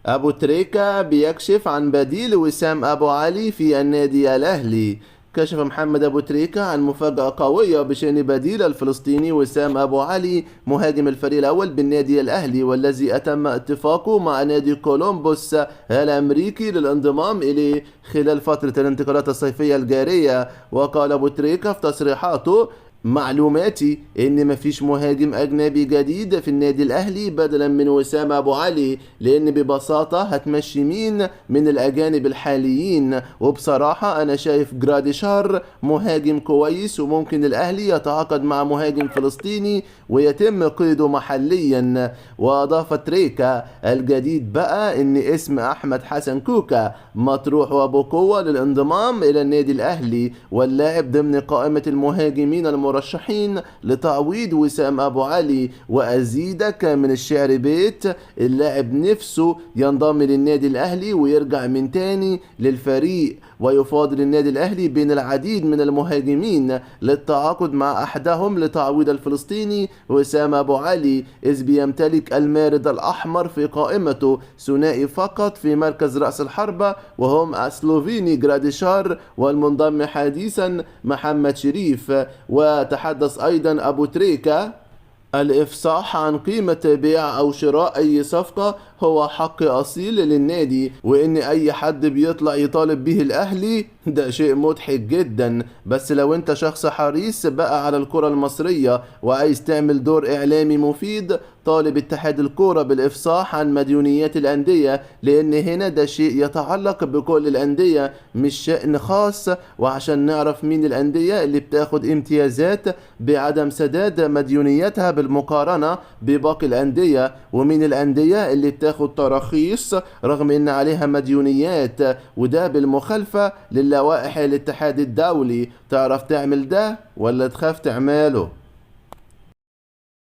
أبو تريكة بيكشف عن بديل وسام أبو علي في النادي الأهلي. كشف محمد أبو تريكة عن مفاجأة قوية بشأن بديل الفلسطيني وسام أبو علي مهاجم الفريق الأول بالنادي الأهلي، والذي أتم اتفاقه مع نادي كولومبوس الأمريكي للانضمام إليه خلال فترة الانتقالات الصيفية الجارية. وقال أبو تريكة في تصريحاته: معلوماتي ان مفيش مهاجم اجنبي جديد في النادي الاهلي بدلا من وسام ابو علي، لان ببساطة هتمشي مين من الاجانب الحاليين؟ وبصراحة انا شايف جراديشار مهاجم كويس، وممكن الاهلي يتعاقد مع مهاجم فلسطيني ويتم قيده محليا. واضاف تريكا: الجديد بقى ان اسم احمد حسن كوكا مطروح وبقوة للانضمام الى النادي الاهلي، واللاعب ضمن قائمة المهاجمين المرشحين لتعويض وسام أبو علي. وأزيدك من الشعر بيت: اللاعب نفسه ينضم للنادي الأهلي ويرجع من تاني للفريق، ويفاضل النادي الأهلي بين العديد من المهاجمين للتعاقد مع أحدهم لتعويض الفلسطيني وسام أبو علي، إذ بيمتلك المارد الأحمر في قائمته ثنائي فقط في مركز رأس الحربة، وهم السلوفيني جراديشار والمنضم حديثا محمد شريف. وتحدث أيضا أبو تريكة: الإفصاح عن قيمة بيع أو شراء أي صفقة هو حق أصيل للنادي، وإن أي حد بيطلع يطالب به الأهلي ده شيء مضحك جدا. بس لو أنت شخص حريص بقى على الكرة المصرية وعايز تعمل دور إعلامي مفيد، طالب اتحاد الكورة بالإفصاح عن مديونيات الأندية، لأن هنا ده شيء يتعلق بكل الأندية مش شأن خاص. وعشان نعرف مين الأندية اللي بتاخد امتيازات بعدم سداد مديونيتها بالمقارنة بباقي الأندية، ومين الأندية اللي بتاخد تراخيص رغم إن عليها مديونيات، وده بالمخالفة للوائح الاتحاد الدولي. تعرف تعمل ده ولا تخاف تعمله؟